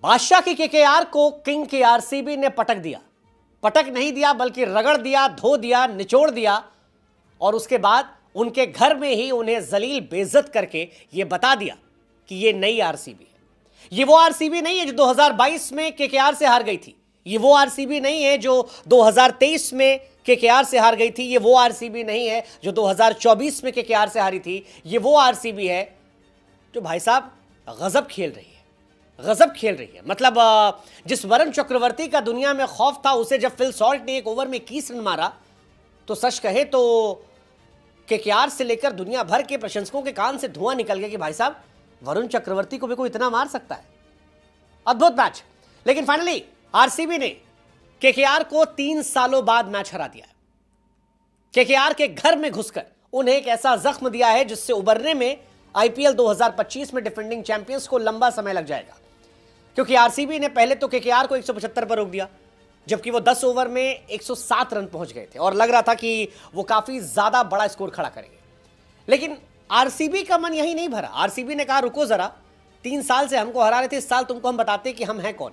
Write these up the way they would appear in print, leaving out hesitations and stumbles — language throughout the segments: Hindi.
बादशाह की केकेआर को किंग की आरसीबी ने पटक दिया। पटक नहीं दिया बल्कि रगड़ दिया, धो दिया, निचोड़ दिया और उसके बाद उनके घर में ही उन्हें जलील बेइज्जत करके यह बता दिया कि यह नई आरसीबी है। ये वो आरसीबी नहीं है जो 2022 में केकेआर से हार गई थी। ये वो आरसीबी नहीं है जो 2023 में केकेआर से हार गई थी। ये वो आरसीबी नहीं है जो 2024 में केकेआर से हारी थी। ये वो आरसीबी है जो भाई साहब गजब खेल रही है, गजब खेल रही है। मतलब जिस वरुण चक्रवर्ती का दुनिया में खौफ था, उसे जब फिल सॉल्ट ने एक ओवर में 21 रन मारा तो सच कहे तो केकेआर से लेकर दुनिया भर के प्रशंसकों के कान से धुआं निकल गया कि भाई साहब वरुण चक्रवर्ती को भी कोई इतना मार सकता है। अद्भुत मैच। लेकिन फाइनली आरसीबी ने केकेआर को 3 सालों बाद मैच हरा दिया है। केकेआर के घर में घुसकर उन्हें एक ऐसा जख्म दिया है जिससे उबरने में आईपीएल 2025 में डिफेंडिंग चैंपियंस को लंबा समय लग जाएगा। क्योंकि आरसीबी ने पहले तो केकेआर को 175 पर रोक दिया, जबकि वो 10 ओवर में 107 रन पहुंच गए थे और लग रहा था कि वो काफी ज्यादा बड़ा स्कोर खड़ा करेंगे। लेकिन आरसीबी का मन यही नहीं भरा। आरसीबी ने कहा रुको जरा, 3 साल से हमको हरा रहे थे, इस साल तुमको हम बताते कि हम हैं कौन।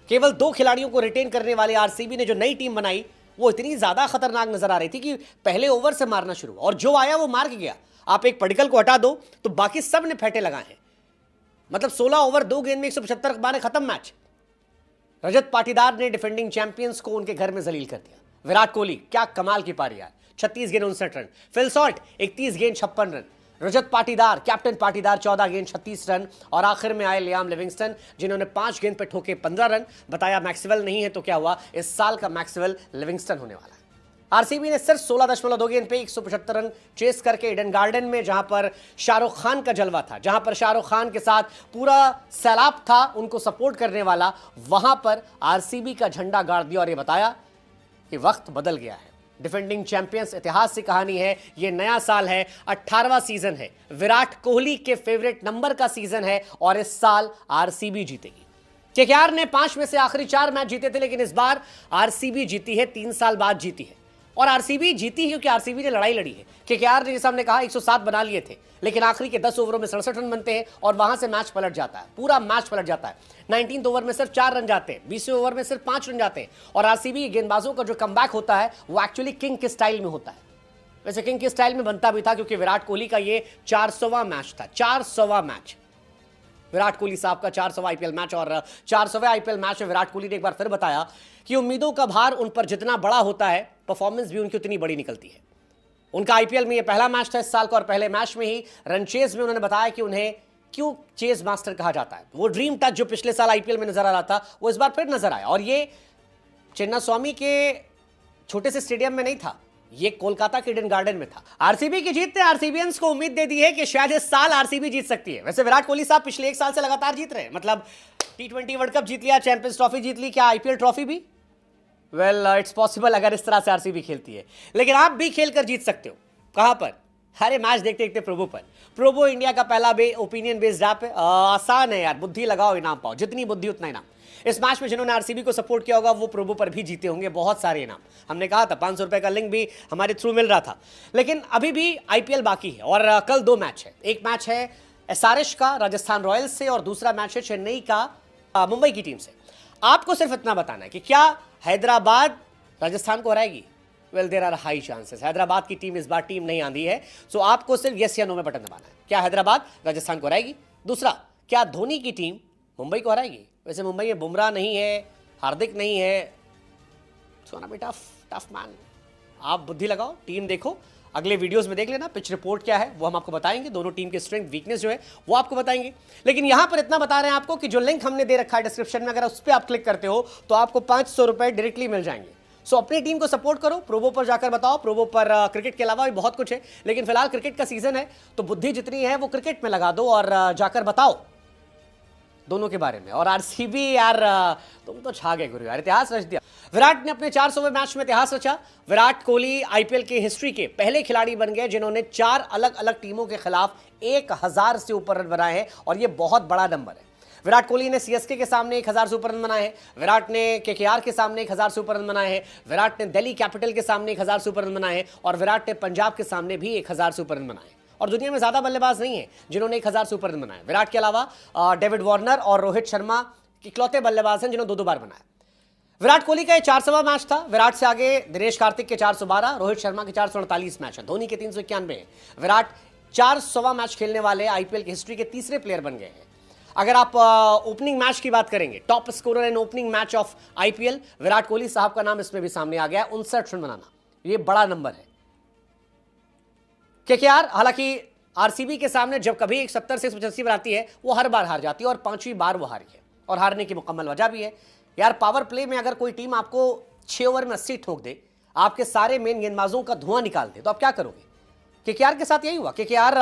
केवल 2 खिलाड़ियों को रिटेन करने वाले आरसीबी ने जो नई टीम बनाई वो इतनी ज्यादा खतरनाक नजर आ रही थी कि पहले ओवर से मारना शुरू और जो आया वो मार के गया। आप एक पडिक्कल को हटा दो तो बाकी सब ने फेंटे लगाए हैं। मतलब 16 ओवर 2 गेंद में 175 मारे, खत्म मैच। रजत पाटीदार ने डिफेंडिंग चैंपियंस को उनके घर में जलील कर दिया। विराट कोहली क्या कमाल की पारी यार, 36 गेंद 59 रन। फिल सॉल्ट 31 गेंद 56 रन। रजत पाटीदार, कैप्टन पाटीदार 14 गेंद 36 रन और आखिर में आए लियाम लिविंगस्टन जिन्होंने 5 गेंद पे ठोके 15 रन। बताया मैक्सवेल नहीं है तो क्या हुआ, इस साल का मैक्सवेल लिविंगस्टन होने वाला है। आरसीबी ने सिर्फ 16.2 गेंद पे 175 रन चेस करके ईडन गार्डन में, जहां पर शाहरुख खान का जलवा था, जहां पर शाहरुख खान के साथ पूरा सैलाब था उनको सपोर्ट करने वाला, वहां पर आरसीबी का झंडा गाड़ दिया और यह बताया कि वक्त बदल गया है। डिफेंडिंग चैंपियंस इतिहास की कहानी है, यह नया साल है, 18वां सीजन है, विराट कोहली के फेवरेट नंबर का सीजन है और इस साल आरसीबी जीतेगी। केकेआर ने 5 में से आखिरी 4 मैच जीते थे, लेकिन इस बार आरसीबी जीती है, 3 साल बाद जीती है। और आरसीबी जीती है क्योंकि आरसीबी ने लड़ाई लड़ी है। केकेआर ने जैसा हमने कहा 107 बना लिए थे, लेकिन आखिरी के 10 ओवरों में 67 रन बनते हैं और वहां से मैच पलट जाता है, पूरा मैच पलट जाता है। 19 ओवर में सिर्फ 4 रन जाते हैं, 20वें ओवर में सिर्फ 5 रन जाते हैं और आरसीबी गेंदबाजों का जो कमबैक होता है वो एक्चुअली किंग के स्टाइल में होता है। वैसे किंग के स्टाइल में बनता भी था क्योंकि विराट कोहली का ये 400वां मैच था, 400वां मैच। विराट कोहली साहब का 400वां आईपीएल मैच और 400वें आईपीएल मैच में विराट कोहली ने एक बार फिर बताया कि उम्मीदों का भार उन पर जितना बड़ा होता है, परफॉर्मेंस भी उनकी उतनी बड़ी निकलती है। उनका आईपीएल में यह पहला मैच था इस साल का और पहले मैच में ही रन चेज में उन्होंने बताया कि उन्हें क्यों चेज मास्टर कहा जाता है। वो ड्रीम टच जो पिछले साल आईपीएल में नजर आ रहा था वो इस बार फिर नजर आया और ये चिन्नास्वामी के छोटे से स्टेडियम में नहीं था, ये कोलकाता के ईडन गार्डन में था। आरसीबी की जीत ने आरसीबीएंस को उम्मीद दे दी है कि शायद इस साल आरसीबी जीत सकती है। वैसे विराट कोहली साहब पिछले 1 साल से लगातार जीत रहे हैं, मतलब T20 वर्ल्ड कप जीत लिया, चैंपियंस ट्रॉफी जीत ली, क्या आईपीएल ट्रॉफी भी? वेल इट्स पॉसिबल अगर इस तरह से आरसीबी खेलती है, लेकिन आप भी खेलकर जीत सकते हो। कहां पर? हरे मैच देखते देखते प्रोबो पर। प्रोबो इंडिया का पहला ओपिनियन बेस्ड ऐप है, आसान है यार, बुद्धि लगाओ इनाम पाओ, जितनी बुद्धि उतना इनाम। इस मैच में जिन्होंने आरसीबी को सपोर्ट किया होगा वो प्रोबो पर भी जीते होंगे बहुत सारे इनाम। हमने कहा था 500 रुपए का लिंक भी हमारे थ्रू मिल रहा था, लेकिन अभी भी आईपीएल बाकी है और कल 2 मैच है। एक मैच है एसआरएच का राजस्थान रॉयल्स से और दूसरा मैच है चेन्नई का मुंबई की टीम से। आपको सिर्फ इतना बताना है कि क्या हैदराबाद राजस्थान को हराएगी? Well there are high chances. Hyderabad की टीम इस बार टीम नहीं आंधी है, सो आपको सिर्फ यस या नो में बटन दबाना है। क्या हैदराबाद राजस्थान को हराएगी? दूसरा, क्या धोनी की टीम मुंबई को हराएगी? वैसे मुंबई में बुमराह नहीं है, हार्दिक नहीं है, सोना भी टफ मैन। आप बुद्धि लगाओ, टीम देखो, अगले वीडियोस में देख लेना पिच रिपोर्ट क्या है वो हम आपको बताएंगे, दोनों टीम के स्ट्रेंथ वीकनेस जो है वो आपको बताएंगे। लेकिन यहां पर इतना बता रहे हैं आपको कि जो लिंक हमने दे रखा है डिस्क्रिप्शन में, अगर उस पर आप क्लिक करते हो तो आपको 500 रुपए डायरेक्टली मिल जाएंगे। सो अपनी टीम को सपोर्ट करो, प्रोबो पर जाकर बताओ। प्रोबो पर क्रिकेट के अलावा भी बहुत कुछ है, लेकिन फिलहाल क्रिकेट का सीजन है तो बुद्धि जितनी है वो क्रिकेट में लगा दो और जाकर बताओ दोनों के बारे में। और आरसीबी यार तुम तो छा गए गुरु यार, इतिहास रच दिया। विराट ने अपने 400वें मैच में इतिहास रचा। विराट कोहली आईपीएल के हिस्ट्री के पहले खिलाड़ी बन गए जिन्होंने 4 अलग अलग टीमों के खिलाफ 1000 से ऊपर रन बनाए हैं और यह बहुत बड़ा नंबर है। विराट कोहली ने सीएसके के सामने 1000 से ऊपर रन बनाए हैं, विराट ने केकेआर के सामने 1000 से ऊपर रन बनाए हैं, विराट ने दिल्ली कैपिटल के सामने 1000 से ऊपर रन बनाए हैं और विराट ने पंजाब के सामने भी 1000 से ऊपर रन बनाए हैं। और दुनिया में ज्यादा बल्लेबाज नहीं है जिन्होंने 1000 से ऊपर रन बनाए। विराट के अलावा डेविड वार्नर और रोहित शर्मा इकलौते बल्लेबाज हैं जिन्होंने दो दो बार बनाया। विराट कोहली का ये 400वां मैच था। विराट से आगे दिनेश कार्तिक के 412, रोहित शर्मा के 448 मैच है, धोनी के 391 है। विराट 400वां मैच खेलने वाले आईपीएल की हिस्ट्री के तीसरे प्लेयर बन गए हैं। अगर आप ओपनिंग मैच की बात करेंगे, top scorer in opening match of IPL, Virat Kohli साहब का नाम इसमें भी सामने आ गया, 59 रन बनाना, ये बड़ा नंबर है। केकेआर हालांकि आरसीबी के सामने जब कभी 170 से 185 पर आती है, वो हर बार हार जाती है और 5वीं बार वो हारी है, और हारने की मुकम्मल वजह भी है यार, पावर प्ले में अगर कोई टीम आपको 6 ओवर में 80 ठोक दे, आपके सारे मेन गेंदबाजों का धुआं निकाल दे, तो आप क्या करोगे? केकेआर के साथ यही हुआ। केकेआर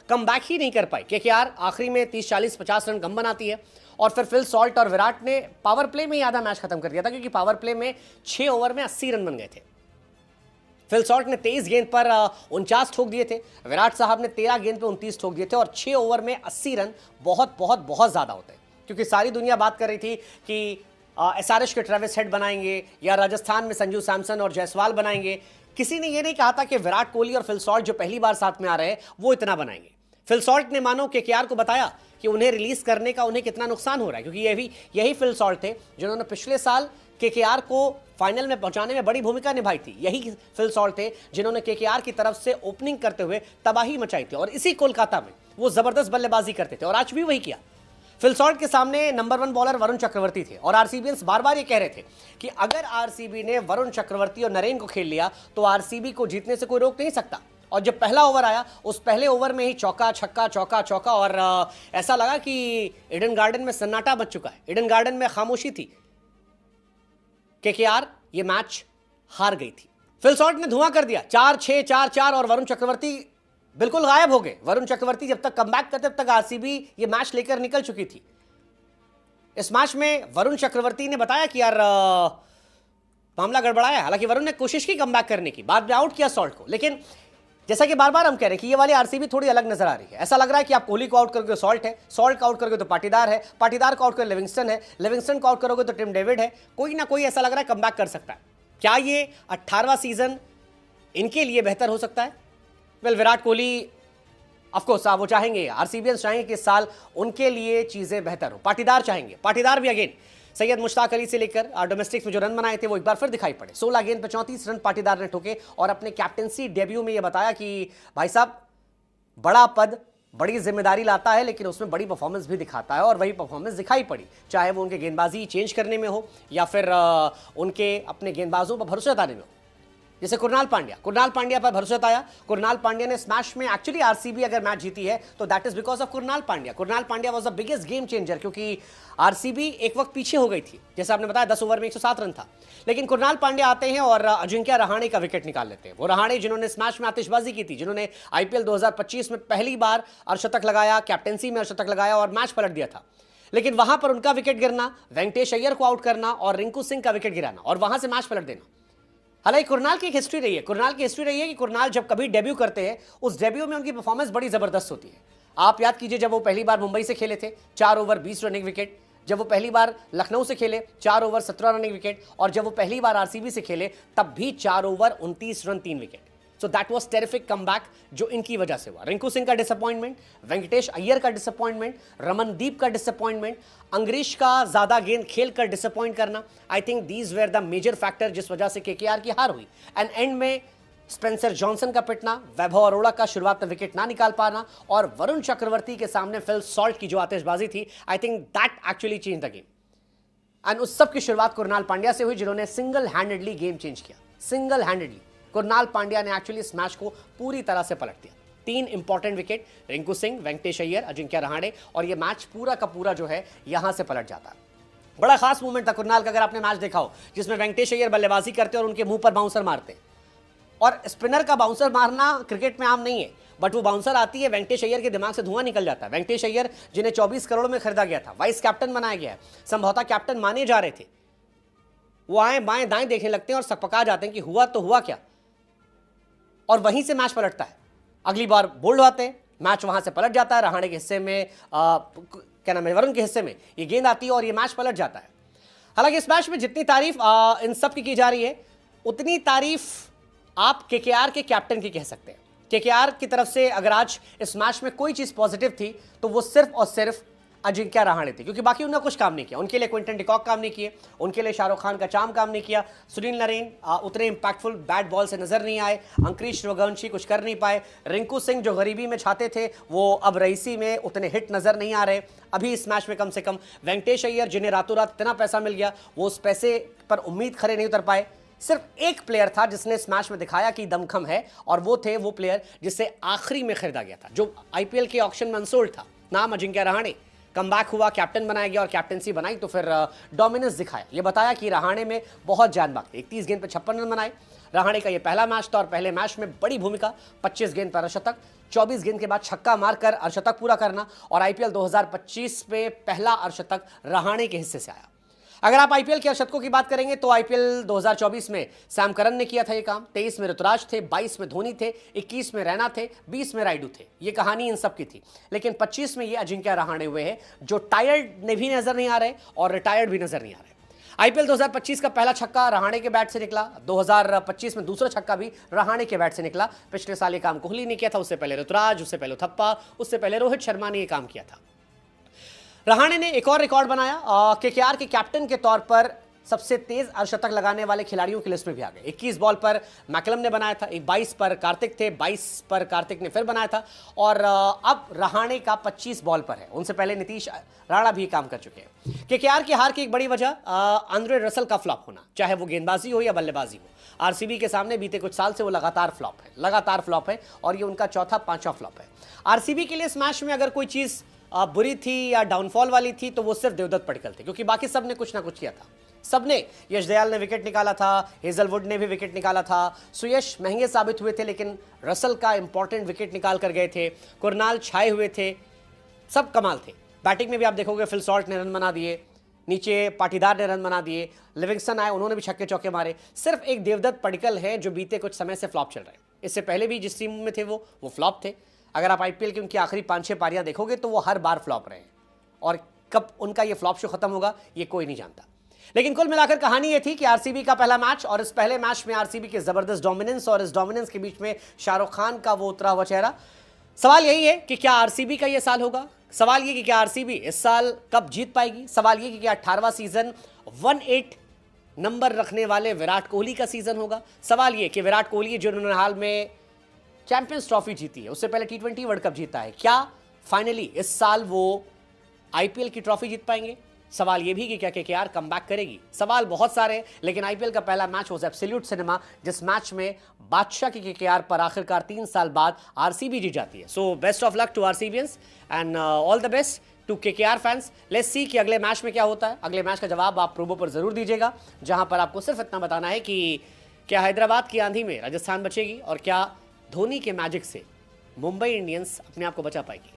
कम बैक ही नहीं कर पाई। केकेआर आखिरी में 30, 40, 50 रन कम बनाती है, और फिर फिल सॉल्ट और विराट ने पावर प्ले में ही आधा मैच खत्म कर दिया था, क्योंकि पावर प्ले में 6 ओवर में 80 रन बन गए थे। फिल सॉल्ट ने 23 गेंद पर 49 ठोक दिए थे, विराट साहब ने 13 गेंद पर 29 ठोक दिए थे, और 6 ओवर में 80 रन बहुत बहुत बहुत ज्यादा होते हैं। क्योंकि सारी दुनिया बात कर रही थी कि एसआरएच के ट्रेविस हेड बनाएंगे, या राजस्थान में संजू सैमसन और जायसवाल बनाएंगे। किसी ने यह नहीं कहा था कि विराट कोहली और फिल सॉल्ट जो पहली बार साथ में आ रहे हैं वो इतना बनाएंगे। फिल सॉल्ट ने मानो केकेआर को बताया कि उन्हें रिलीज करने का उन्हें कितना नुकसान हो रहा है, क्योंकि यही फिल सॉल्ट थे जिन्होंने पिछले साल केकेआर को फाइनल में पहुंचाने में बड़ी भूमिका निभाई थी। यही फिल सॉल्ट थे जिन्होंने केकेआर की तरफ से ओपनिंग करते हुए तबाही मचाई थी, और इसी कोलकाता में वो जबरदस्त बल्लेबाजी करते थे, और आज भी वही किया। फिल सॉल्ट के सामने नंबर 1 बॉलर वरुण चक्रवर्ती थे, और आरसीबीएंस बार बार ये कह रहे थे कि अगर आरसीबी ने वरुण चक्रवर्ती और नरेन को खेल लिया तो आरसीबी को जीतने से कोई रोक नहीं सकता। और जब पहला ओवर आया, उस पहले ओवर में ही चौका छक्का चौका चौका, और ऐसा लगा कि ईडन गार्डन में सन्नाटा बच चुका है, ईडन गार्डन में खामोशी थी। केकेआर ये मैच हार गई थी। फिल सॉल्ट ने धुआं कर दिया, 4-6 4-4, और वरुण चक्रवर्ती बिल्कुल गायब हो गए। वरुण चक्रवर्ती जब तक कमबैक करते तब तक आरसीबी ये मैच लेकर निकल चुकी थी। इस मैच में वरुण चक्रवर्ती ने बताया कि यार मामला गड़बड़ाया। हालांकि वरुण ने कोशिश की कमबैक करने की, बाद में आउट किया सॉल्ट को, लेकिन जैसा कि बार बार हम कह रहे हैं कि ये वाली आरसीबी थोड़ी अलग नजर आ रही है। ऐसा लग रहा है कि आप कोहली को आउट करोगे सॉल्ट है, सॉल्ट को आउट करोगे तो पाटीदार है, पाटीदार को आउट करोगे लिविंगस्टन है, लिविंगस्टन को आउट करोगे तो टिम डेविड है। कोई ना कोई ऐसा लग रहा है कमबैक कर सकता है। क्या ये 18वां सीजन इनके लिए बेहतर हो सकता है? वेल, विराट कोहली ऑफकोर्स वो चाहेंगे, आरसीबीएंस चाहेंगे कि इस साल उनके लिए चीजें बेहतर हो। पाटीदार चाहेंगे, पाटीदार भी अगेन सैयद मुश्ताक अली से लेकर डोमेस्टिक्स में जो रन बनाए थे वो एक बार फिर दिखाई पड़े। 16 गेंद पर 34 रन पाटीदार ने ठोके, और अपने कैप्टेंसी डेब्यू में ये बताया कि भाई साहब, बड़ा पद बड़ी जिम्मेदारी लाता है, लेकिन उसमें बड़ी परफॉर्मेंस भी दिखाता है, और वही परफॉर्मेंस दिखाई पड़ी, चाहे वो उनके गेंदबाजी चेंज करने में हो या फिर उनके अपने गेंदबाजों पर भरोसा जताने में हो। जैसे कुरनाल पांड्या पर भरोसा जताया। कुरनाल पांड्या ने स्मैश में एक्चुअली आरसीबी अगर मैच जीती है तो that is because of Krunal Pandya was the biggest game changer, क्योंकि आरसीबी एक वक्त पीछे हो गई थी, जैसे आपने बताया 10 ओवर में 107 रन था, लेकिन कुरनाल पांड्या आते हैं और अजिंक्य रहाणे का विकेट निकाल लेते हैं। वो रहाणे जिन्होंने स्मैश में आतिशबाजी की थी, जिन्होंने आईपीएल 2025 में पहली बार अर्धशतक लगाया, कैप्टेंसी में अर्धशतक लगाया और मैच पलट दिया था, लेकिन वहां पर उनका विकेट गिरना, वेंकटेश अय्यर को आउट करना और रिंकू सिंह का विकेट गिराना, और वहां से मैच पलट देना। हालांकि कुरनाल की एक हिस्ट्री रही है, कि कुरनाल जब कभी डेब्यू करते हैं, उस डेब्यू में उनकी परफॉर्मेंस बड़ी जबरदस्त होती है। आप याद कीजिए, जब वो पहली बार मुंबई से खेले थे 4 ओवर 20 रन 1 विकेट, जब वो पहली बार लखनऊ से खेले 4 ओवर 17 रन 1 विकेट, और जब वो पहली बार आरसीबी से खेले तब भी 4 over 29 run 3 wicket. So that was terrific comeback जो इनकी वजह से हुआ। रिंकू सिंह का डिसअपॉइंटमेंट, वेंकटेश अय्यर का डिसअपॉइंटमेंट, रमनदीप का डिसअपॉइंटमेंट, अंग्रेश का ज्यादा गेंद खेल कर डिसअपॉइंट करना, I think these were the major factor जिस वजह से केकेआर की हार हुई। एंड एंड में स्पेंसर जॉनसन का पिटना, वैभव अरोड़ा का शुरुआत में विकेट ना निकाल पाना, और वरुण चक्रवर्ती के सामने फिल सॉल्ट की जो आतिशबाजी थी, I think that actually change the game. And उस सब की शुरुआत कुरनाल पांड्या से हुई, जिन्होंने सिंगल हैंडेडली गेम चेंज किया। सिंगल हैंडेडली कुरनाल पांड्या ने एक्चुअली इस मैच को पूरी तरह से पलट दिया। 3 इंपॉर्टेंट विकेट, रिंकू सिंह, वेंकटेश अय्यर, अजिंक्य रहाणे, और ये मैच पूरा का पूरा जो है यहां से पलट जाता है। बड़ा खास मूवमेंट था कुरनाल का, अगर आपने मैच देखा हो, जिसमें वेंकटेश अय्यर बल्लेबाजी करते और उनके मुंह पर बाउंसर मारते। और स्पिनर का बाउंसर मारना क्रिकेट में आम नहीं है, बट वो बाउंसर आती है, वेंकटेश अय्यर के दिमाग से धुआं निकल जाता है। वेंकटेश अय्यर जिन्हें 24 करोड़ में खरीदा गया था, वाइस कैप्टन बनाया गया है, संभवतः कैप्टन माने जा रहे थे, वो आए बाएं दाएं देखने लगते हैं और सकपका जाते हैं कि हुआ तो हुआ क्या, और वहीं से मैच पलटता है। अगली बार बोल्ड आते हैं, मैच वहां से पलट जाता है। रहाणे के हिस्से में क्या नाम है, वरुण के हिस्से में ये गेंद आती है और ये मैच पलट जाता है। हालांकि इस मैच में जितनी तारीफ इन सब की जा रही है, उतनी तारीफ आप केकेआर के कैप्टन की कह सकते हैं। केकेआर की तरफ से अगर आज इस मैच में कोई चीज पॉजिटिव थी तो वो सिर्फ और सिर्फ अजिंक्य रहाणे थे, क्योंकि बाकी उन्होंने कुछ काम नहीं किया। उनके लिए क्विंटन डिकॉक काम नहीं किए, उनके लिए शाहरुख खान का चाम काम नहीं किया, सुनील नरेन उतने इंपैक्टफुल बैट बॉल से नजर नहीं आए, अंकुश रघुवंशी कुछ कर नहीं पाए, रिंकू सिंह जो गरीबी में छाते थे वो अब रईसी में उतने हिट नजर नहीं आ रहे अभी इस मैच में। कम से कम वेंकटेश अय्यर जिन्हें रातों रात इतना पैसा मिल गया वो उस पैसे पर उम्मीद खरे नहीं उतर पाए। सिर्फ एक प्लेयर था जिसने इस मैच में दिखाया कि दमखम है, और वो प्लेयर जिसे आखिरी में खरीदा गया था, जो आईपीएल के ऑक्शन में अनसोल्ड था, नाम अजिंक्य रहाणे। कमबैक हुआ, कैप्टन बनाया गया और कैप्टनसी बनाई तो फिर डोमिनेंस दिखाया। ये बताया कि रहाणे में बहुत जान बात थी। 31 गेंद पर 56 रन बनाए। रहाणे का ये पहला मैच था और पहले मैच में बड़ी भूमिका, 25 गेंद पर अर्धशतक, 24 गेंद के बाद छक्का मारकर अर्धशतक पूरा करना, और आईपीएल 2025 में पहला अर्धशतक रहाणे के हिस्से से आया। अगर आप आईपीएल के अर्धशतकों की बात करेंगे तो आईपीएल 2024 में सैम करन ने किया था ये काम, 23 में ऋतुराज थे, 22 में धोनी थे, 21 में रैना थे, 20 में राइडू थे। ये कहानी इन सब की थी। लेकिन 25 में ये अजिंक्य रहाणे हुए हैं जो टायर्ड ने भी नजर नहीं आ रहे और रिटायर्ड भी नजर नहीं आ रहे। आईपीएल 2025 का पहला छक्का रहाणे के बैट से निकला, 2025 में दूसरा छक्का भी रहाणे के बैट से निकला। पिछले साल ये काम कोहली ने किया था, उससे पहले ऋतुराज, उससे पहले थप्पा, उससे पहले रोहित शर्मा ने ये काम किया था। रहाणे ने एक और रिकॉर्ड बनाया, केकेआर के कैप्टन के तौर पर सबसे तेज अर्धशतक लगाने वाले खिलाड़ियों की लिस्ट में भी आ गए। 21 बॉल पर मैकलम ने बनाया था, 22 पर कार्तिक थे, 22 पर कार्तिक ने फिर बनाया था, और अब रहाणे का 25 बॉल पर है। उनसे पहले नीतीश राणा भी काम कर चुके हैं। केकेआर की हार की एक बड़ी वजह आंद्रे रसल का फ्लॉप होना, चाहे वो गेंदबाजी हो या बल्लेबाजी हो। आरसीबी के सामने बीते कुछ साल से वो लगातार फ्लॉप है और ये उनका चौथा पांचवा फ्लॉप है। आरसीबी के लिए इस मैच में अगर कोई चीज बुरी थी या डाउनफॉल वाली थी तो वो सिर्फ देवदत्त पडिक्कल थे, क्योंकि बाकी सब ने कुछ ना कुछ किया था। सबने, यश दयाल ने विकेट निकाला था, हेजलवुड ने भी विकेट निकाला था, सुयश महंगे साबित हुए थे लेकिन रसल का इंपॉर्टेंट विकेट निकाल कर गए थे, कुरनाल छाए हुए थे, सब कमाल थे। बैटिंग में भी आप देखोगे फिल सॉल्ट ने रन बना दिए, नीचे पाटीदार ने रन बना दिए, लिविंगस्टन आए, उन्होंने भी छक्के चौके मारे। सिर्फ एक देवदत्त पडिक्कल है जो बीते कुछ समय से फ्लॉप चल रहे हैं। इससे पहले भी जिस टीम में थे वो फ्लॉप थे। अगर आप आईपीएल की उनकी आखिरी 5-6 पारियां देखोगे तो वो हर बार फ्लॉप रहे हैं, और कब उनका ये फ्लॉप शो खत्म होगा ये कोई नहीं जानता। लेकिन कुल मिलाकर कहानी ये थी कि आरसीबी का पहला मैच, और इस पहले मैच में आरसीबी की जबरदस्त डोमिनेंस, और इस डोमिनेंस के बीच में शाहरुख खान का वो उतरा हुआ चेहरा। सवाल यही है कि क्या आरसीबी का ये साल होगा? सवाल ये कि क्या आरसीबी इस साल कब जीत पाएगी? सवाल ये कि क्या 18वां सीजन 18 नंबर रखने वाले विराट कोहली का सीजन होगा? सवाल ये कि विराट कोहली जिन्होंने हाल में चैंपियंस ट्रॉफी जीती है, उससे पहले T20 वर्ल्ड कप जीता है, क्या फाइनली इस साल वो आईपीएल की ट्रॉफी जीत पाएंगे? सवाल ये भी कि क्या केकेआर कमबैक करेगी? सवाल बहुत सारे हैं, लेकिन आईपीएल का पहला मैच वाज एब्सोल्यूट सिनेमा, जिस मैच में बादशाह की केकेआर पर आखिरकार 3 साल बाद आरसीबी जीत जाती है। So best of luck to RCBians and all the best to KKR fans. Let's see कि अगले मैच में क्या होता है। अगले मैच का जवाब आप प्रोमो पर जरूर दीजिएगा, जहां पर आपको सिर्फ इतना बताना है कि क्या हैदराबाद की आंधी में राजस्थान बचेगी, और क्या धोनी के मैजिक से मुंबई इंडियंस अपने आप को बचा पाएगी।